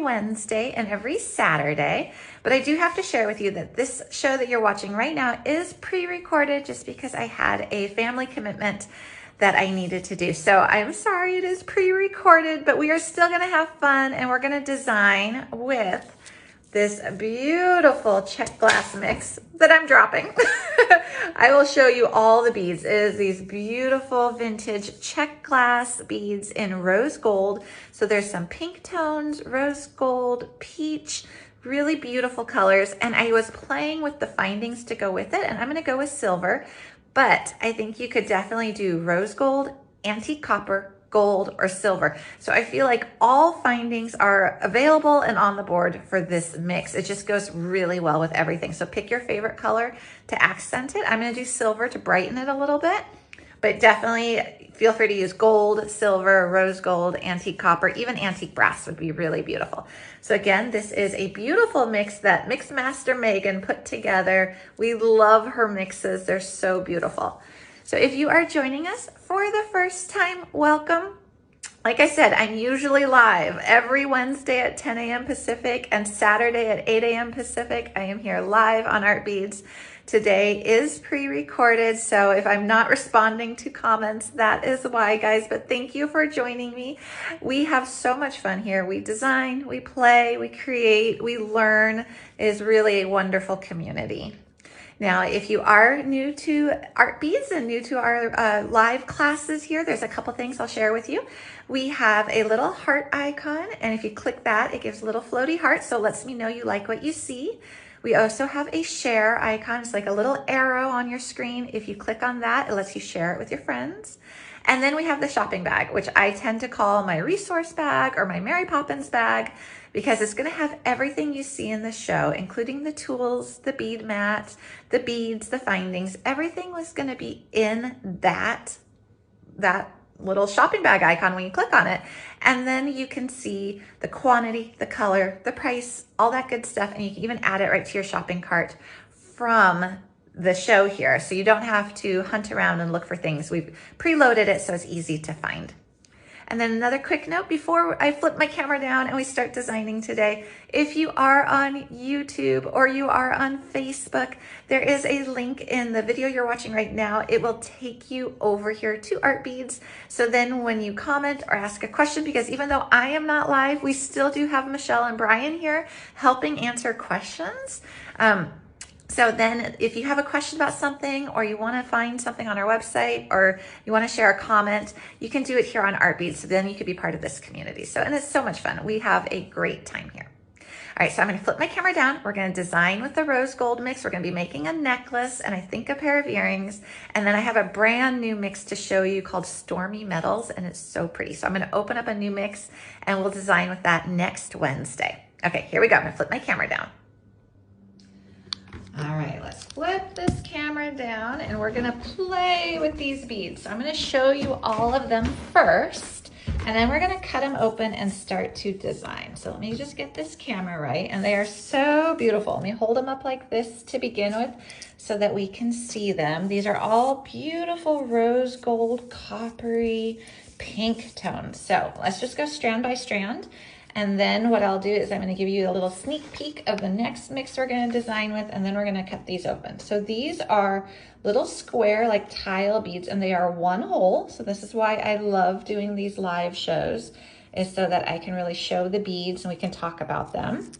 Wednesday and every Saturday, but I do have to share with you that this show that you're watching right now is pre-recorded just because I had a family commitment that I needed to do. So I'm sorry it is pre-recorded, but we are still gonna have fun and we're gonna design with this beautiful Czech glass mix that I'm dropping. I will show you all the beads. It is these beautiful vintage Czech glass beads in rose gold. So there's some pink tones, rose gold, peach, really beautiful colors. And I was playing with the findings to go with it, and I'm gonna go with silver, but I think you could definitely do rose gold, antique copper, gold, or silver. So I feel like all findings are available and on the board for this mix. It just goes really well with everything. So pick your favorite color to accent it. I'm gonna do silver to brighten it a little bit, but definitely feel free to use gold, silver, rose gold, antique copper, even antique brass would be really beautiful. So again, this is a beautiful mix that Mix Master Megan put together. We love her mixes. They're so beautiful. So if you are joining us for the first time, welcome. Like I said, I'm usually live every Wednesday at 10 a.m. Pacific and Saturday at 8 a.m. Pacific. I am here live on Art Beads. Today is pre-recorded, so if I'm not responding to comments, that is why, guys, but thank you for joining me. We have so much fun here. We design, we play, we create, we learn. It is really a wonderful community. Now, if you are new to Art Beads and new to our live classes here, there's a couple things I'll share with you. We have a little heart icon, and if you click that, it gives a little floaty heart, so it lets me know you like what you see. We also have a share icon. It's like a little arrow on your screen. If you click on that, it lets you share it with your friends. And then we have the shopping bag, which I tend to call my resource bag or my Mary Poppins bag, because it's gonna have everything you see in the show, including the tools, the bead mat, the beads, the findings. Everything was gonna be in that little shopping bag icon when you click on it. And then you can see the quantity, the color, the price, all that good stuff. And you can even add it right to your shopping cart from the show here. So you don't have to hunt around and look for things. We've preloaded it so it's easy to find. And then another quick note before I flip my camera down and we start designing today, if you are on YouTube or you are on Facebook, there is a link in the video you're watching right now. It will take you over here to Art Beads. So then when you comment or ask a question, because even though I am not live, we still do have Michelle and Brian here helping answer questions. So then if you have a question about something or you want to find something on our website or you want to share a comment, you can do it here on Art Beads. So then you could be part of this community. So, and it's so much fun. We have a great time here. All right, so I'm going to flip my camera down. We're going to design with the rose gold mix. We're going to be making a necklace and I think a pair of earrings. And then I have a brand new mix to show you called Stormy Metals, and it's so pretty. So I'm going to open up a new mix and we'll design with that next Wednesday. Okay, here we go. I'm going to flip my camera down. All right, let's flip this camera down and we're gonna play with these beads. So I'm gonna show you all of them first, and then we're gonna cut them open and start to design. So let me just get this camera right, and they are so beautiful. Let me hold them up like this to begin with so that we can see them. These are all beautiful rose gold, coppery, pink tones. So let's just go strand by strand. And then what I'll do is I'm going to give you a little sneak peek of the next mix we're going to design with, and then we're going to cut these open. So these are little square like tile beads, and they are one hole. So this is why I love doing these live shows, is so that I can really show the beads and we can talk about them.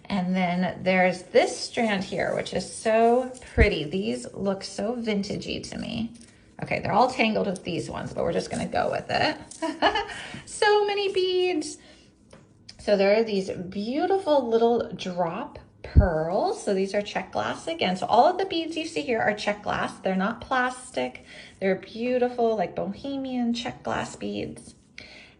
And then there's this strand here, which is so pretty. These look so vintagey to me. Okay, they're all tangled with these ones, but we're just going to go with it. So many beads. So there are these beautiful little drop pearls. So these are Czech glass again. So all of the beads you see here are Czech glass. They're not plastic. They're beautiful, like bohemian Czech glass beads.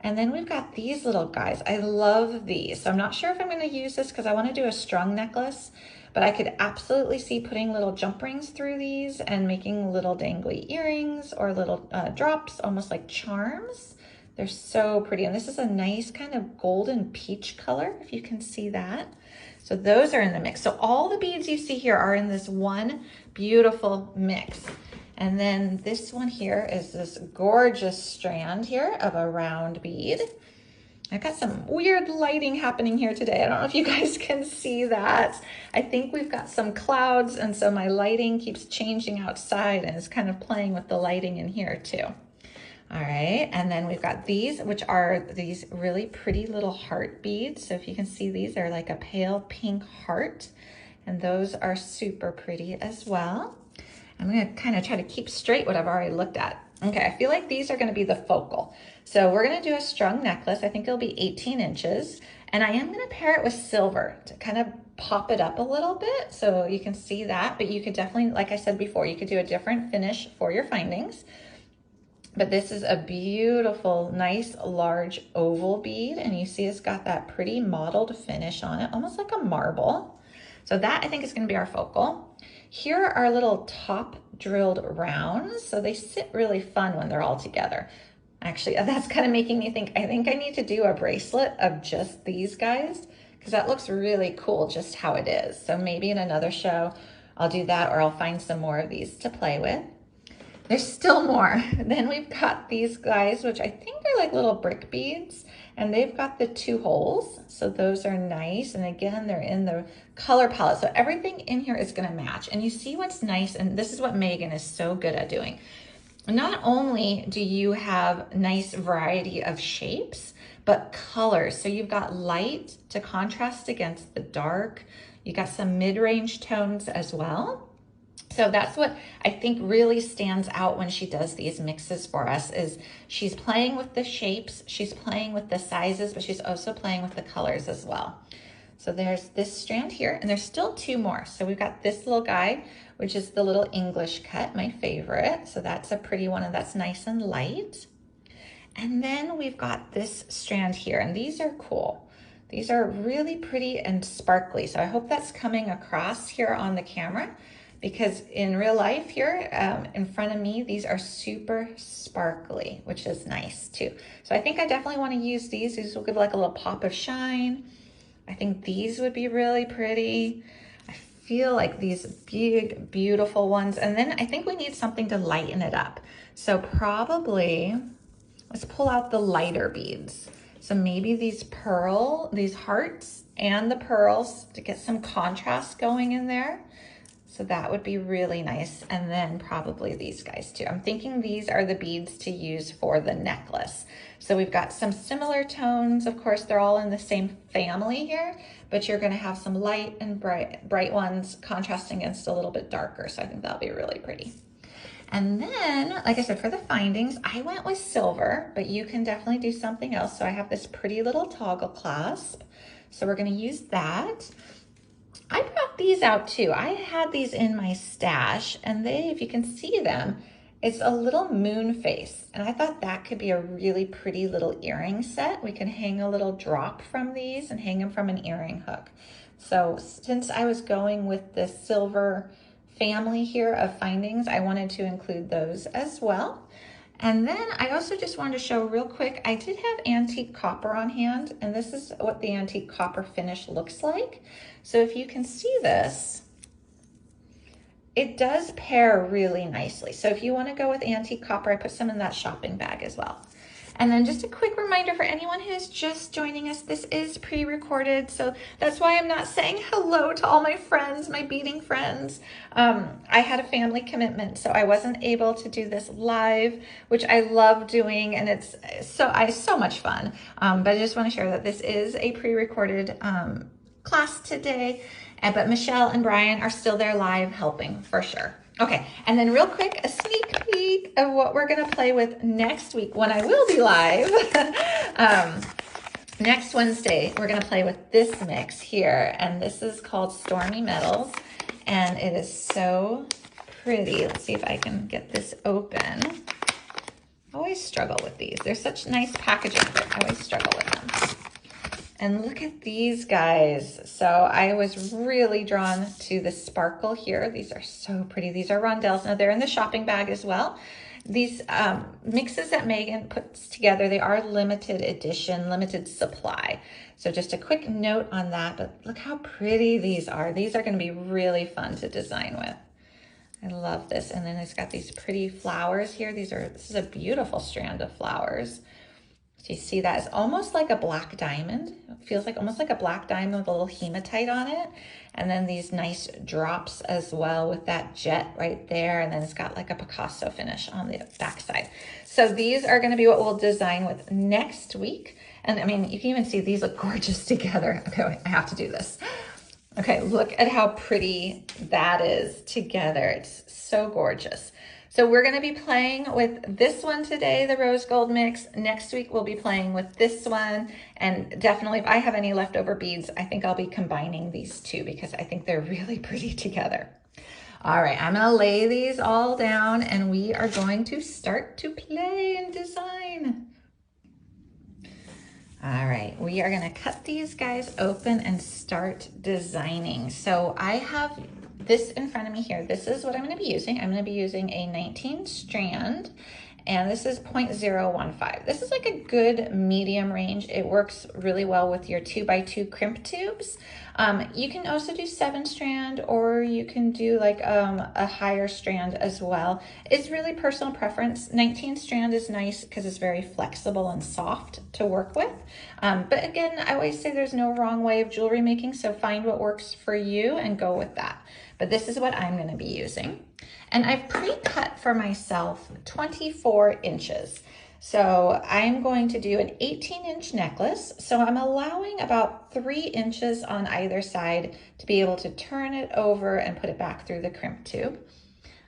And then we've got these little guys. I love these. So I'm not sure if I'm going to use this because I want to do a strung necklace, but I could absolutely see putting little jump rings through these and making little dangly earrings or little drops, almost like charms. They're so pretty. And this is a nice kind of golden peach color, if you can see that. So those are in the mix. So all the beads you see here are in this one beautiful mix. And then this one here is this gorgeous strand here of a round bead. I've got some weird lighting happening here today. I don't know if you guys can see that. I think we've got some clouds, and so my lighting keeps changing outside and is kind of playing with the lighting in here too. All right, and then we've got these, which are these really pretty little heart beads. So if you can see, these are like a pale pink heart, and those are super pretty as well. I'm gonna kind of try to keep straight what I've already looked at. Okay, I feel like these are gonna be the focal. So we're gonna do a strung necklace. I think it'll be 18 inches. And I am gonna pair it with silver to kind of pop it up a little bit so you can see that. But you could definitely, like I said before, you could do a different finish for your findings. But this is a beautiful, nice, large oval bead. And you see it's got that pretty mottled finish on it, almost like a marble. So that I think is gonna be our focal. Here are little top drilled rounds. So they sit really fun when they're all together. Actually, that's kind of making me think, I think I need to do a bracelet of just these guys, because that looks really cool just how it is. So maybe in another show, I'll do that, or I'll find some more of these to play with. There's still more. Then we've got these guys, which I think are like little brick beads, and they've got the 2 holes. So those are nice. And again, they're in the color palette. So everything in here is gonna match. And you see what's nice, and this is what Megan is so good at doing. Not only do you have nice variety of shapes, but colors. So you've got light to contrast against the dark. You got some mid-range tones as well. So that's what I think really stands out when she does these mixes for us, is she's playing with the shapes, she's playing with the sizes, but she's also playing with the colors as well. So there's this strand here, and there's still 2 more. So we've got this little guy, which is the little English cut, my favorite. So that's a pretty one, and that's nice and light. And then we've got this strand here, and these are cool. These are really pretty and sparkly. So I hope that's coming across here on the camera, because in real life here in front of me, these are super sparkly, which is nice too. So I think I definitely want to use these. These will give like a little pop of shine. I think these would be really pretty. I feel like these big, beautiful ones. And then I think we need something to lighten it up. So probably, let's pull out the lighter beads. So maybe these hearts and the pearls to get some contrast going in there. So that would be really nice. And then probably these guys too. I'm thinking these are the beads to use for the necklace. So we've got some similar tones. Of course, they're all in the same family here, but you're gonna have some light and bright ones contrasting against a little bit darker. So I think that'll be really pretty. And then, like I said, for the findings, I went with silver, but you can definitely do something else. So I have this pretty little toggle clasp. So we're gonna use that. I brought these out too. I had these in my stash, and they, if you can see them, it's a little moon face. And I thought that could be a really pretty little earring set. We can hang a little drop from these and hang them from an earring hook. So since I was going with the silver family here of findings, I wanted to include those as well. And then I also just wanted to show real quick, I did have antique copper on hand, and this is what the antique copper finish looks like. So if you can see this, it does pair really nicely. So if you want to go with antique copper, I put some in that shopping bag as well. And then just a quick reminder for anyone who's just joining us, this is pre-recorded, so that's why I'm not saying hello to all my friends, my beading friends. I had a family commitment, so I wasn't able to do this live, which I love doing, and it's so much fun. But I just want to share that this is a pre-recorded class today, but Michelle and Brian are still there live helping for sure. Okay, and then real quick, a sneak peek of what we're gonna play with next week when I will be live. Next Wednesday, we're gonna play with this mix here, and this is called Stormy Metals, and it is so pretty. Let's see if I can get this open. I always struggle with these. They're such nice packaging, but I always struggle with them. And look at these guys. So I was really drawn to the sparkle here. These are so pretty. These are rondelles. Now they're in the shopping bag as well. These mixes that Megan puts together, they are limited edition, limited supply. So just a quick note on that, but look how pretty these are. These are gonna be really fun to design with. I love this. And then it's got these pretty flowers here. This is a beautiful strand of flowers. So you see that it's almost like a black diamond. It feels like almost like a black diamond with a little hematite on it. And then these nice drops as well with that jet right there. And then it's got like a Picasso finish on the backside. So these are going to be what we'll design with next week. And I mean, you can even see these look gorgeous together. Okay, wait, I have to do this. Okay, look at how pretty that is together. It's so gorgeous. So we're going to be playing with this one today, the rose gold mix. Next week, we'll be playing with this one. And definitely, if I have any leftover beads, I think I'll be combining these two because I think they're really pretty together. All right, I'm going to lay these all down and we are going to start to play and design. All right, we are going to cut these guys open and start designing. So I have this in front of me here. This is what I'm going to be using. I'm going to be using a 19 strand and this is 0.015. This is like a good medium range. It works really well with your 2x2 crimp tubes. You can also do 7 strand or you can do like a higher strand as well. It's really personal preference. 19 strand is nice because it's very flexible and soft to work with. But again, I always say there's no wrong way of jewelry making, so find what works for you and go with that. But this is what I'm going to be using. And I've pre-cut for myself 24 inches. So I'm going to do an 18-inch necklace. So I'm allowing about 3 inches on either side to be able to turn it over and put it back through the crimp tube.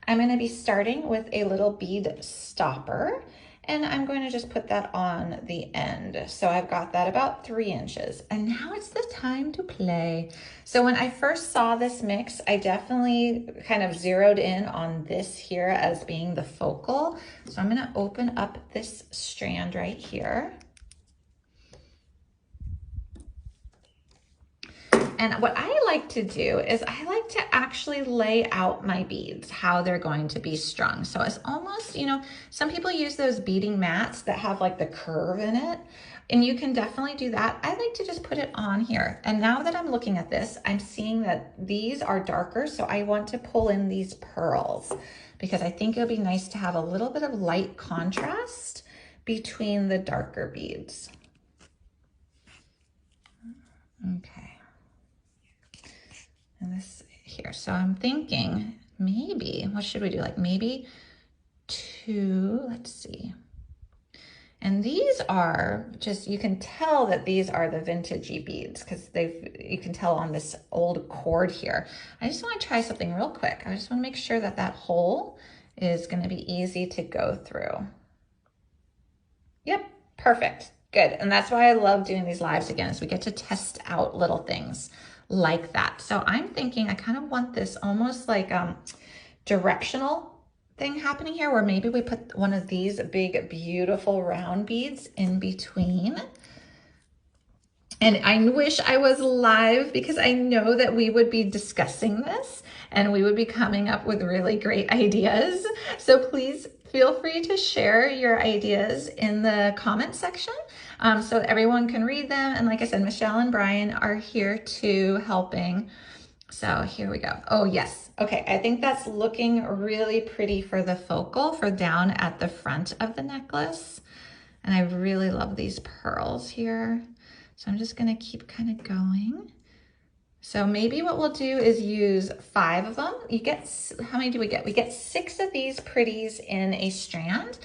I'm going to be starting with a little bead stopper. And I'm going to just put that on the end. So I've got that about 3 inches. And now it's the time to play. So when I first saw this mix, I definitely kind of zeroed in on this here as being the focal. So I'm going to open up this strand right here. And what I like to do is I like to actually lay out my beads, how they're going to be strung. So it's almost, you know, some people use those beading mats that have like the curve in it, and you can definitely do that. I like to just put it on here. And now that I'm looking at this, I'm seeing that these are darker. So I want to pull in these pearls because I think it'll be nice to have a little bit of light contrast between the darker beads. Okay. And this here. So I'm thinking maybe, what should we do? Like maybe 2, let's see. And these are just, you can tell that these are the vintagey beads because you can tell on this old cord here. I just want to try something real quick. I just want to make sure that that hole is going to be easy to go through. Yep, perfect, good. And that's why I love doing these lives again, is we get to test out little things like that. So I'm thinking I kind of want this almost like directional thing happening here, where maybe we put one of these big, beautiful round beads in between. And I wish I was live because I know that we would be discussing this and we would be coming up with really great ideas. So please feel free to share your ideas in the comment section so everyone can read them. And like I said, Michelle and Brian are here too, helping. So here we go. Oh yes. Okay. I think that's looking really pretty for the focal, for down at the front of the necklace. And I really love these pearls here. So I'm just going to keep kind of going. So maybe what we'll do is use 5 of them. You get, how many do we get? We get 6 of these pretties in a strand,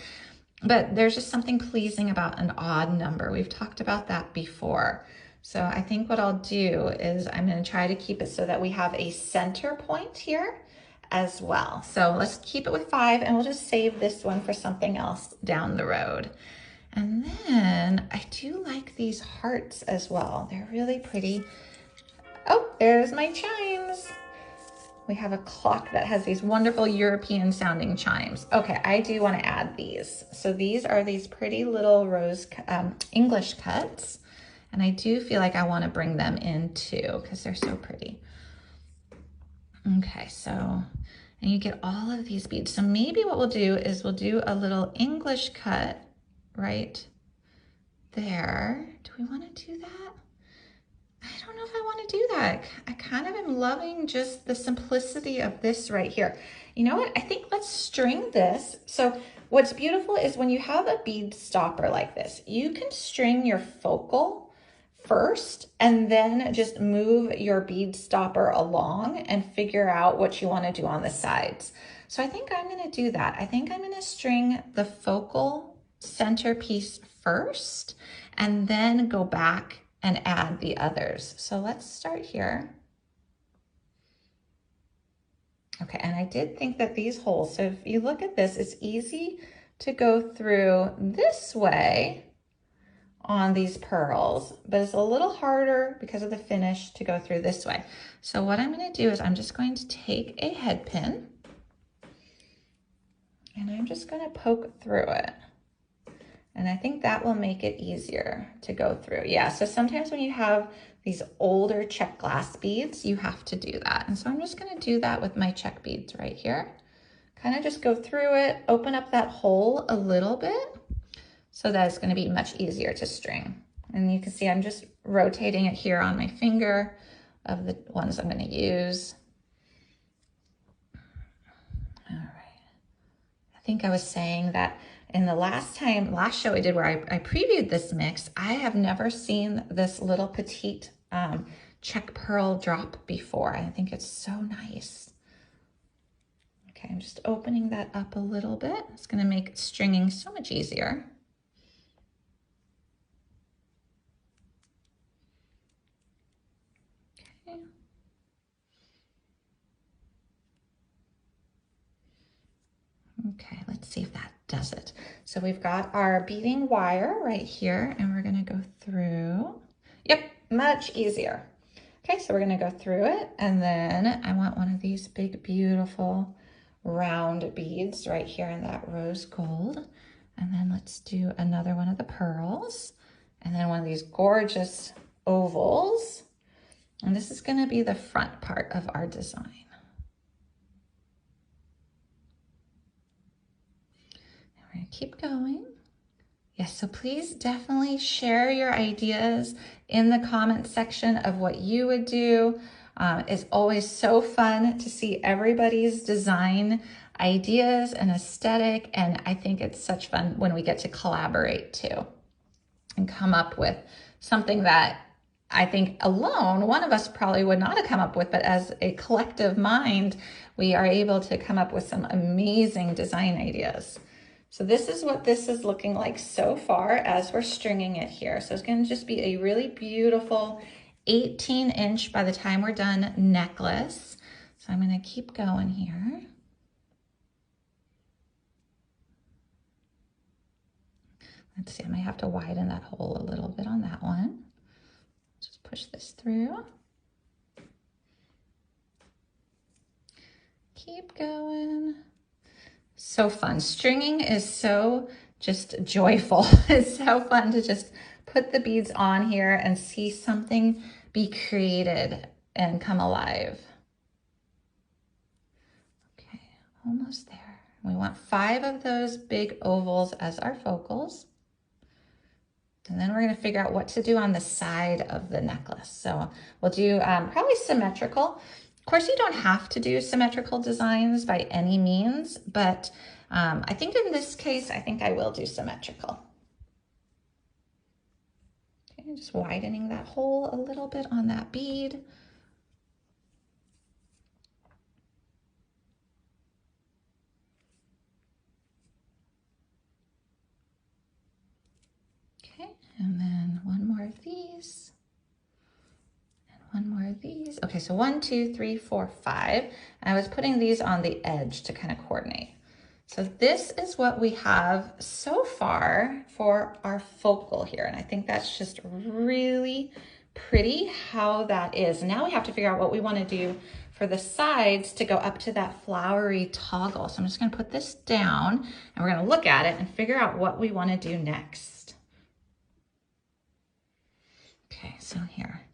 but there's just something pleasing about an odd number. We've talked about that before. So I think what I'll do is I'm going to try to keep it so that we have a center point here as well. So let's keep it with 5 and we'll just save this one for something else down the road. And then I do like these hearts as well. They're really pretty. Oh, there's my chimes. We have a clock that has these wonderful European sounding chimes. Okay, I do want to add these. So these are these pretty little rose English cuts. And I do feel like I want to bring them in too because they're so pretty. Okay, so, and you get all of these beads. So maybe what we'll do is we'll do a little English cut right there. Do we want to do that? I don't know if I want to do that. I kind of am loving just the simplicity of this right here. You know what? I think let's string this. So what's beautiful is when you have a bead stopper like this, you can string your focal first and then just move your bead stopper along and figure out what you want to do on the sides. So I think I'm going to do that. I think I'm going to string the focal centerpiece first and then go back and add the others. So let's start here. Okay, and I did think that these holes, so if you look at this, it's easy to go through this way on these pearls, but it's a little harder because of the finish to go through this way. So what I'm going to do is I'm just going to take a head pin and I'm just going to poke through it. And I think that will make it easier to go through. Yeah, so sometimes when you have these older Czech glass beads, you have to do that. And so I'm just going to do that with my Czech beads right here. Kind of just go through it, open up that hole a little bit so that it's going to be much easier to string. And you can see I'm just rotating it here on my finger of the ones I'm going to use. All right. I think I was saying that in the last show I did where I previewed this mix, I have never seen this little petite Czech pearl drop before. I think it's so nice. Okay, I'm just opening that up a little bit. It's going to make stringing so much easier. Okay. Okay, let's see if that does it. So we've got our beading wire right here and we're going to go through. Yep, much easier. Okay, so we're going to go through it and then I want one of these big, beautiful round beads right here in that rose gold. And then let's do another one of the pearls and then one of these gorgeous ovals. And this is going to be the front part of our design. We're gonna keep going. Yes, so please definitely share your ideas in the comment section of what you would do. It's always so fun to see everybody's design ideas and aesthetic, and I think it's such fun when we get to collaborate too and come up with something that I think alone, one of us probably would not have come up with, but as a collective mind, we are able to come up with some amazing design ideas. So this is what this is looking like so far as we're stringing it here. So it's going to just be a really beautiful 18-inch by the time we're done necklace. So I'm going to keep going here. Let's see, I might have to widen that hole a little bit on that one. Just push this through. Keep going. So fun. Stringing is so just joyful. It's so fun to just put the beads on here and see something be created and come alive. Okay, almost there. We want 5 of those big ovals as our focals. And then we're going to figure out what to do on the side of the necklace. So we'll do probably symmetrical. Of course, you don't have to do symmetrical designs by any means, but I think in this case, I think I will do symmetrical. Okay, just widening that hole a little bit on that bead. Okay, and then one more of these. One more of these. Okay, so 1, 2, 3, 4, 5. I was putting these on the edge to kind of coordinate. So this is what we have so far for our focal here. And I think that's just really pretty how that is. Now we have to figure out what we want to do for the sides to go up to that flowery toggle. So I'm just going to put this down and we're going to look at it and figure out what we want to do next. Okay, so here.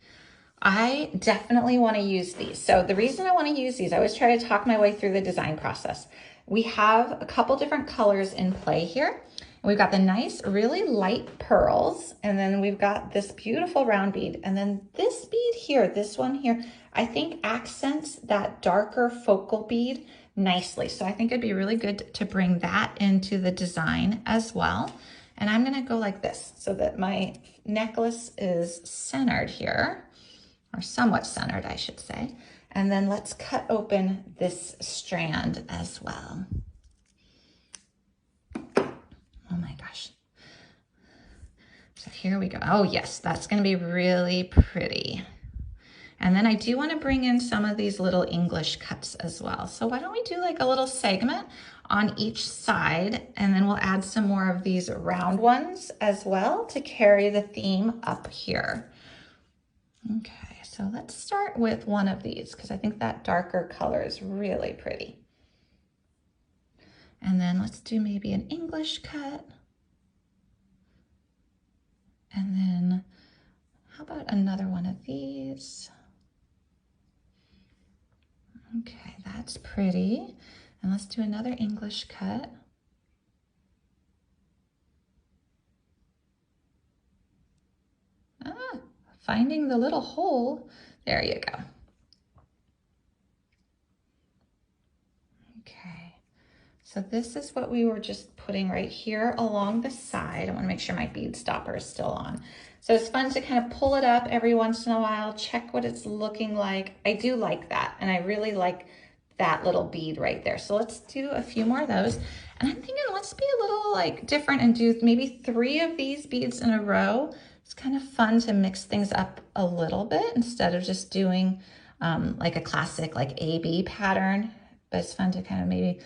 I definitely want to use these. So the reason I want to use these, I always try to talk my way through the design process. We have a couple different colors in play here. We've got the nice, really light pearls, and then we've got this beautiful round bead. And then this bead here, this one here, I think accents that darker focal bead nicely. So I think it'd be really good to bring that into the design as well. And I'm gonna go like this so that my necklace is centered here, or somewhat centered, I should say. And then let's cut open this strand as well. Oh my gosh. So here we go. Oh yes, that's gonna be really pretty. And then I do wanna bring in some of these little English cuts as well. So why don't we do like a little segment on each side, and then we'll add some more of these round ones as well to carry the theme up here. Okay, so let's start with one of these because I think that darker color is really pretty. And then let's do maybe an English cut. And then how about another one of these? Okay, that's pretty. And let's do another English cut. Ah, finding the little hole. There you go. Okay, so this is what we were just putting right here along the side. I want to make sure my bead stopper is still on. So it's fun to kind of pull it up every once in a while, check what it's looking like. I do like that, and I really like that little bead right there. So let's do a few more of those. And I'm thinking let's be a little like different and do maybe 3 of these beads in a row. It's kind of fun to mix things up a little bit instead of just doing like a classic like A-B pattern. But it's fun to kind of maybe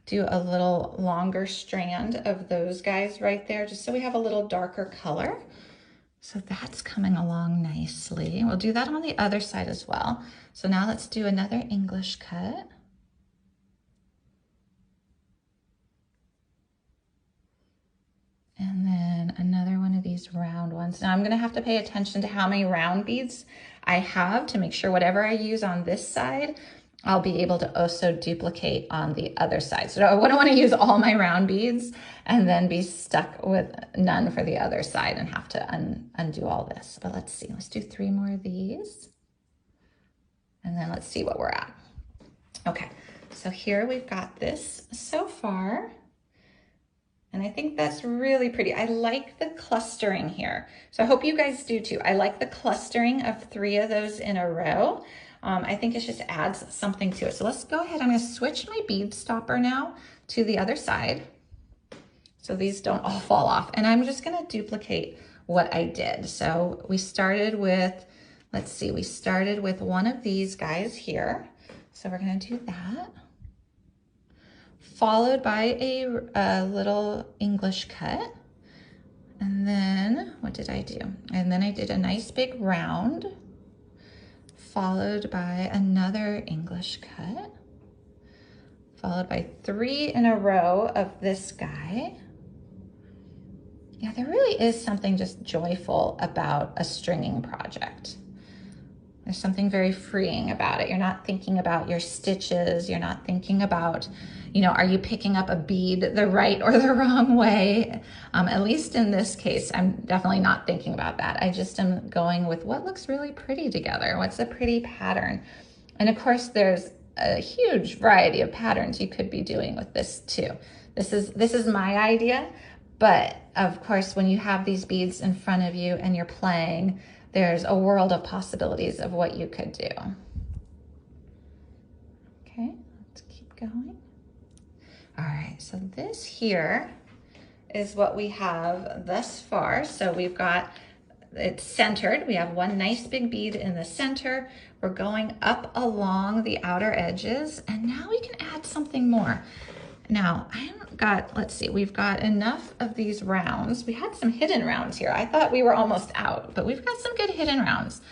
do a little longer strand of those guys right there, just so we have a little darker color. So that's coming along nicely. We'll do that on the other side as well. So now let's do another English cut. And then another one of these round ones. Now I'm gonna have to pay attention to how many round beads I have to make sure whatever I use on this side, I'll be able to also duplicate on the other side. So I wouldn't want to use all my round beads and then be stuck with none for the other side and have to undo all this. But let's see, let's do 3 more of these. And then let's see what we're at. Okay, so here we've got this so far. And I think that's really pretty. I like the clustering here. So I hope you guys do too. I like the clustering of 3 of those in a row. I think it just adds something to it. So let's go ahead. I'm going to switch my bead stopper now to the other side, so these don't all fall off. And I'm just going to duplicate what I did. So we started with, let's see, we started with one of these guys here. So we're going to do that, followed by a little English cut. And then what did I do? And then I did a nice big round, followed by another English cut, followed by 3 in a row of this guy. Yeah, there really is something just joyful about a stringing project. There's something very freeing about it. You're not thinking about your stitches. You're not thinking about, you know, are you picking up a bead the right or the wrong way? At least in this case, I'm definitely not thinking about that. I just am going with what looks really pretty together. What's a pretty pattern? And of course, there's a huge variety of patterns you could be doing with this too. This is my idea, but of course, when you have these beads in front of you and you're playing, there's a world of possibilities of what you could do. Okay, let's keep going. All right, so this here is what we have thus far. So we've got it centered. We have one nice big bead in the center. We're going up along the outer edges, and now we can add something more. Now, I haven't got, let's see, we've got enough of these rounds. We had some hidden rounds here. I thought we were almost out, but we've got some good hidden rounds.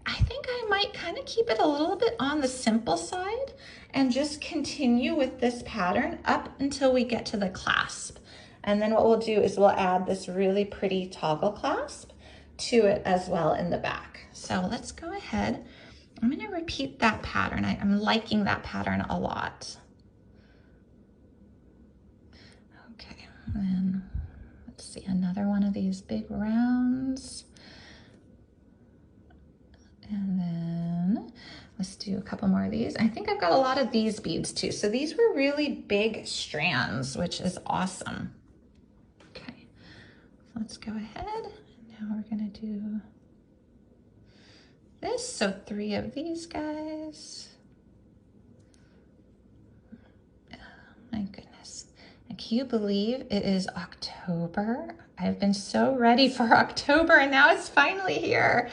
I think I might kind of keep it a little bit on the simple side and just continue with this pattern up until we get to the clasp. And then what we'll do is we'll add this really pretty toggle clasp to it as well in the back. So let's go ahead. I'm going to repeat that pattern. I'm liking that pattern a lot. Okay, then see, another one of these big rounds. And then let's do a couple more of these. I think I've got a lot of these beads too. So these were really big strands, which is awesome. Okay, let's go ahead. Now we're gonna do this. So 3 of these guys. Oh my goodness. And can you believe it is October? I've been so ready for October and now it's finally here.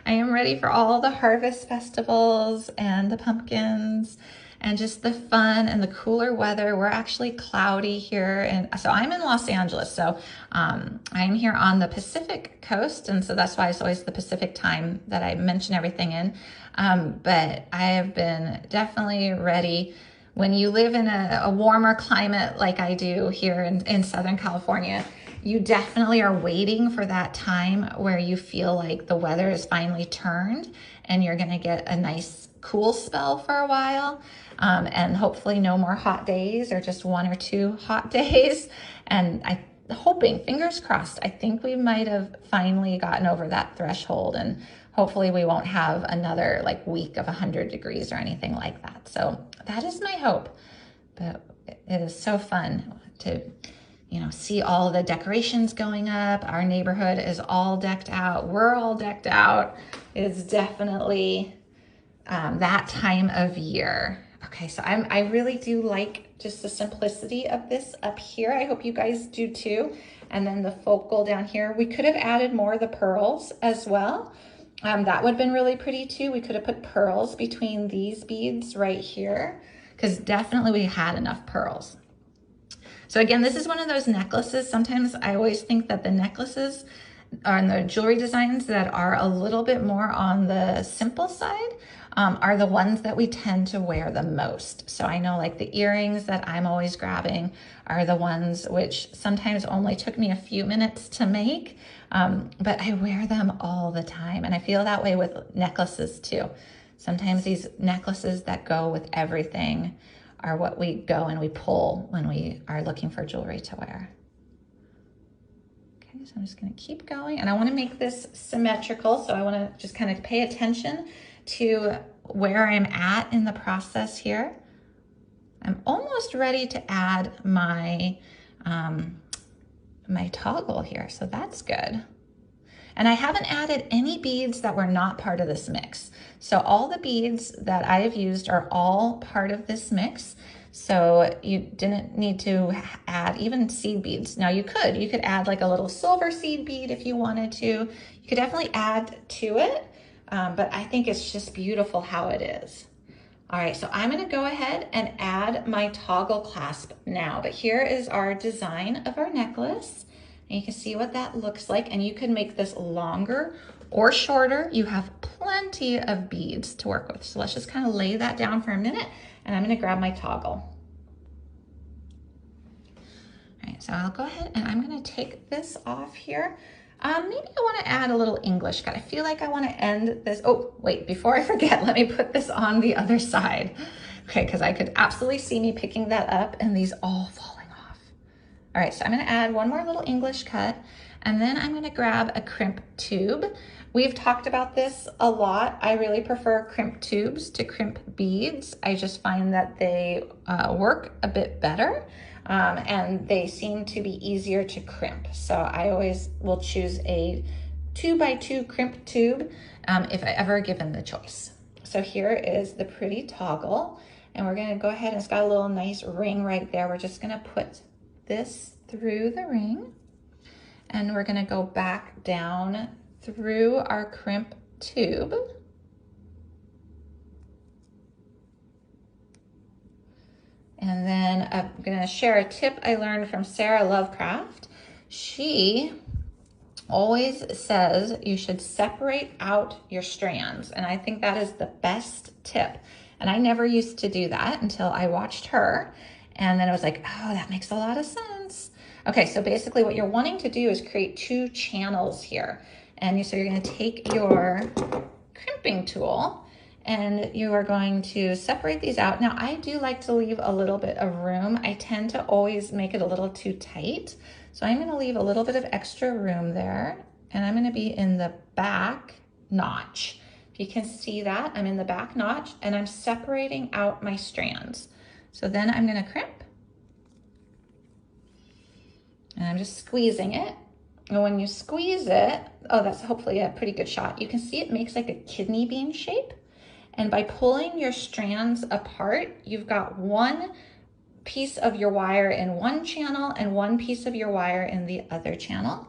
I am ready for all the harvest festivals and the pumpkins and just the fun and the cooler weather. We're actually cloudy here, and so I'm in Los Angeles. So I'm here on the Pacific coast, and so that's why it's always the Pacific time that I mention everything in. But I have been definitely ready. When you live in a warmer climate like I do here in Southern California, you definitely are waiting for that time where you feel like the weather is finally turned and you're gonna get a nice cool spell for a while, and hopefully no more hot days or just 1 or 2 hot days. And I'm hoping, fingers crossed, I think we might have finally gotten over that threshold, and hopefully we won't have another like week of 100 degrees or anything like that. So that is my hope. But it is so fun to, you know, see all the decorations going up. Our neighborhood is all decked out. We're all decked out. It's definitely that time of year. Okay, so I really do like just the simplicity of this up here. I hope you guys do too. And then the focal down here. We could have added more of the pearls as well. That would have been really pretty too. We could have put pearls between these beads right here, because definitely we had enough pearls. So again, this is one of those necklaces. Sometimes I always think that the necklaces and the jewelry designs that are a little bit more on the simple side are the ones that we tend to wear the most. So I know like the earrings that I'm always grabbing are the ones which sometimes only took me a few minutes to make, but I wear them all the time. And I feel that way with necklaces too. Sometimes these necklaces that go with everything are what we go and we pull when we are looking for jewelry to wear. Okay, so I'm just gonna keep going, and I wanna make this symmetrical, so I wanna just kind of pay attention to where I'm at in the process here. I'm almost ready to add my, my toggle here, so that's good. And I haven't added any beads that were not part of this mix. So all the beads that I have used are all part of this mix. So you didn't need to add even seed beads. Now you could add like a little silver seed bead if you wanted to. You could definitely add to it, but I think it's just beautiful how it is. All right, so I'm gonna go ahead and add my toggle clasp now, but here is our design of our necklace. And you can see what that looks like, and you can make this longer or shorter. You have plenty of beads to work with. So let's just kind of lay that down for a minute, and I'm gonna grab my toggle. All right, so I'll go ahead and I'm gonna take this off here. Maybe I wanna add a little English cut. I feel like I wanna end this. Oh, wait, before I forget, let me put this on the other side. Okay, because I could absolutely see me picking that up and these all falling off. All right, so I'm gonna add one more little English cut, and then I'm gonna grab a crimp tube. We've talked about this a lot. I really prefer crimp tubes to crimp beads. I just find that they work a bit better, and they seem to be easier to crimp. So I always will choose a 2x2 crimp tube if I ever given the choice. So here is the pretty toggle, and we're gonna go ahead, and it's got a little nice ring right there. We're just gonna put this through the ring, and we're gonna go back down through our crimp tube. And then I'm gonna share a tip I learned from Sarah Lovecraft. She always says you should separate out your strands, and I think that is the best tip. And I never used to do that until I watched her. And then I was like, oh, that makes a lot of sense. Okay, so basically what you're wanting to do is create 2 channels here. And so you're gonna take your crimping tool and you are going to separate these out. Now I do like to leave a little bit of room. I tend to always make it a little too tight. So I'm gonna leave a little bit of extra room there, and I'm gonna be in the back notch. If you can see that, I'm in the back notch and I'm separating out my strands. So then I'm gonna crimp, and I'm just squeezing it. And when you squeeze it, oh, that's hopefully a pretty good shot. You can see it makes like a kidney bean shape. And by pulling your strands apart, you've got one piece of your wire in one channel and one piece of your wire in the other channel.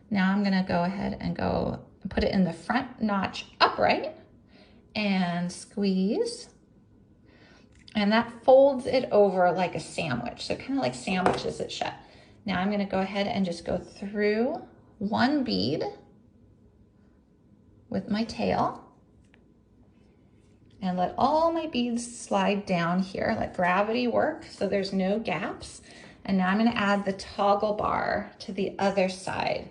Now I'm gonna go ahead and go and put it in the front notch upright and squeeze. And that folds it over like a sandwich. So it kind of like sandwiches it shut. Now I'm gonna go ahead and just go through one bead with my tail and let all my beads slide down here, let gravity work so there's no gaps. And now I'm gonna add the toggle bar to the other side.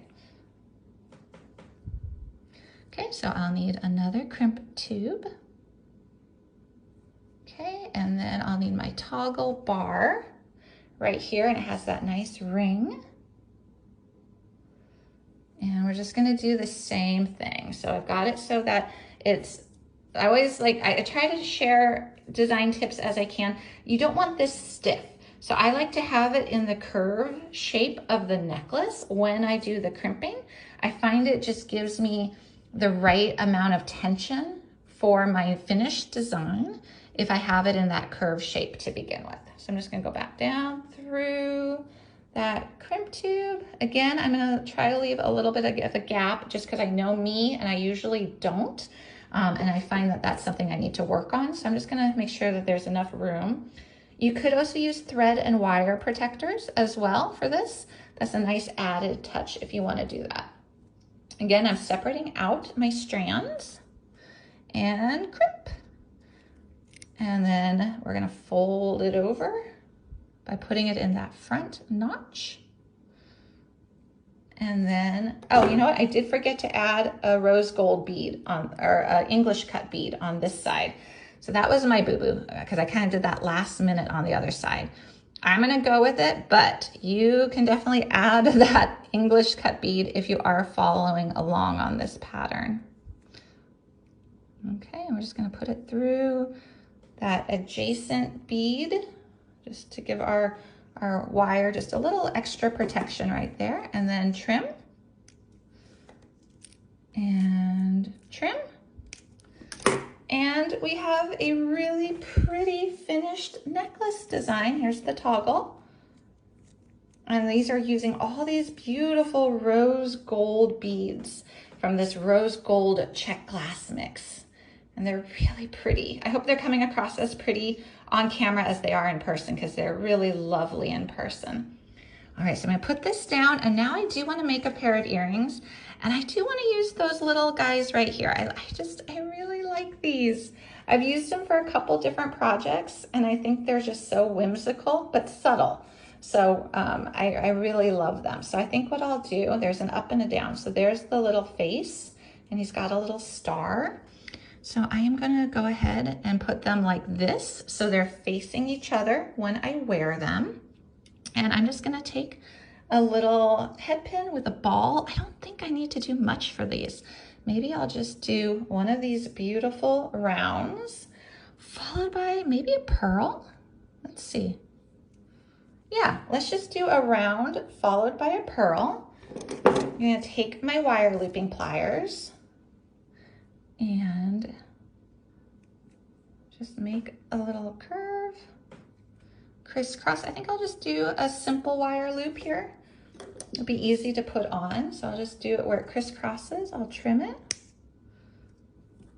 Okay, so I'll need another crimp tube. Okay, and then I'll need my toggle bar right here, and it has that nice ring. And we're just gonna do the same thing. So I've got it so that it's, I always like, I try to share design tips as I can. You don't want this stiff. So I like to have it in the curve shape of the necklace when I do the crimping. I find it just gives me the right amount of tension for my finished design if I have it in that curve shape to begin with. So I'm just gonna go back down through that crimp tube. Again, I'm gonna try to leave a little bit of a gap just because I know me and I usually don't. And I find that that's something I need to work on. So I'm just gonna make sure that there's enough room. You could also use thread and wire protectors as well for this. That's a nice added touch if you wanna do that. Again, I'm separating out my strands and crimp. And then we're gonna fold it over by putting it in that front notch. And then, oh, you know what? I did forget to add a rose gold bead on, or a English cut bead on this side. So that was my boo-boo because I kind of did that last minute on the other side. I'm gonna go with it, but you can definitely add that English cut bead if you are following along on this pattern. Okay, and we're just gonna put it through that adjacent bead just to give our wire just a little extra protection right there, and then trim and trim. And we have a really pretty finished necklace design. Here's the toggle. And these are using all these beautiful rose gold beads from this rose gold Czech glass mix. And they're really pretty. I hope they're coming across as pretty on camera as they are in person because they're really lovely in person. All right, so I'm gonna put this down, and now I do wanna make a pair of earrings, and I do wanna use those little guys right here. I really like these. I've used them for a couple different projects, and I think they're just so whimsical, but subtle. So I really love them. So I think what I'll do, there's an up and a down. So there's the little face, and he's got a little star. So I am gonna go ahead and put them like this, so they're facing each other when I wear them. And I'm just gonna take a little head pin with a ball. I don't think I need to do much for these. Maybe I'll just do one of these beautiful rounds, followed by maybe a pearl. Let's see. Yeah, let's just do a round followed by a pearl. I'm gonna take my wire looping pliers and just make a little curve, crisscross. I think I'll just do a simple wire loop here. It'll be easy to put on, so I'll just do it where it crisscrosses. I'll trim it.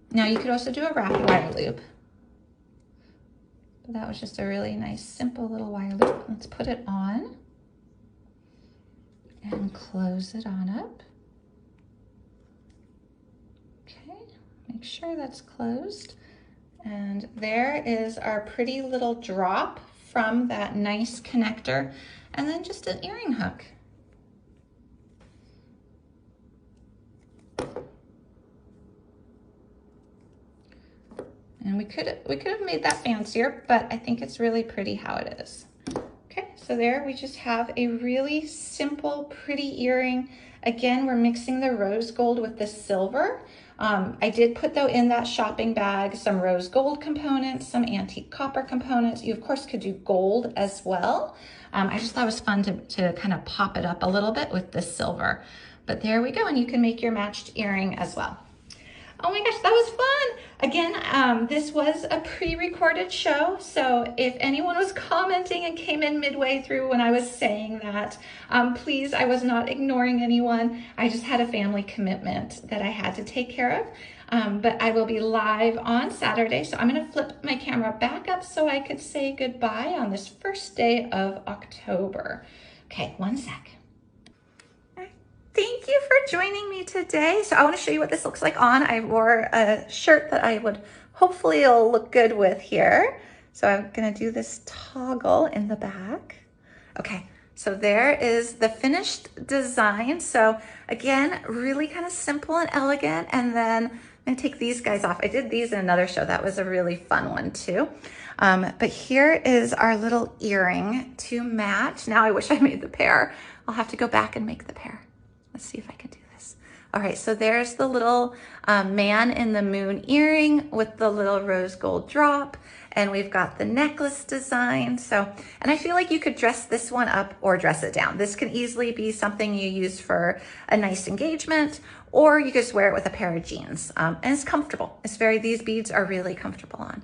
Now you could also do a wrap wire loop. But that was just a really nice, simple little wire loop. Let's put it on and close it on up. Okay, make sure that's closed. And there is our pretty little drop from that nice connector, and then just an earring hook. And we could have made that fancier, but I think it's really pretty how it is. Okay, so So there we just have a really simple, pretty earring. Again, we're mixing the rose gold with the silver. I did put, though, in that shopping bag some rose gold components, some antique copper components. You, of course, could do gold as well. I just thought it was fun to kind of pop it up a little bit with the silver. But there we go, and you can make your matched earring as well. Oh my gosh, that was fun. Again, this was a pre-recorded show, so if anyone was commenting and came in midway through when I was saying that, please, I was not ignoring anyone. I just had a family commitment that I had to take care of. But I will be live on Saturday, so I'm gonna flip my camera back up so I could say goodbye on this first day of October. Okay, one sec. Thank you for joining me today. So I want to show you what this looks like on. I wore a shirt that I would hopefully it'll look good with here. So I'm going to do this toggle in the back. Okay, so there is the finished design. So again, really kind of simple and elegant. And then I'm going to take these guys off. I did these in another show. That was a really fun one too. But here is our little earring to match. Now I wish I made the pair. I'll have to go back and make the pair. Let's see if I can do this. All right, so there's the little man in the moon earring with the little rose gold drop, and we've got the necklace design. So, and I feel like you could dress this one up or dress it down. This can easily be something you use for a nice engagement, or you just wear it with a pair of jeans. And it's comfortable. These beads are really comfortable on.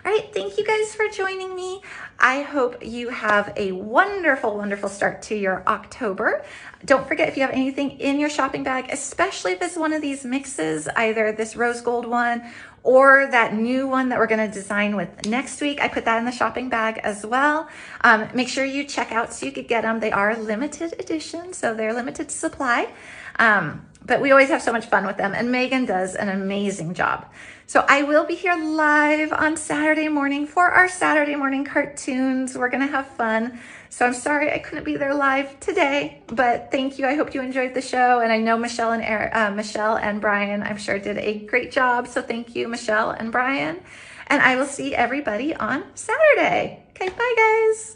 All right, thank you guys for joining me. I hope you have a wonderful, wonderful start to your October. Don't forget, if you have anything in your shopping bag, especially if it's one of these mixes, either this rose gold one or that new one that we're gonna design with next week, I put that in the shopping bag as well. Make sure you check out so you could get them. They are limited edition, so they're limited supply. But we always have so much fun with them, and Megan does an amazing job. So I will be here live on Saturday morning for our Saturday morning cartoons. We're gonna have fun. So I'm sorry I couldn't be there live today, but thank you. I hope you enjoyed the show. And I know Michelle and Brian, I'm sure, did a great job. So thank you, Michelle and Brian. And I will see everybody on Saturday. Okay, bye guys.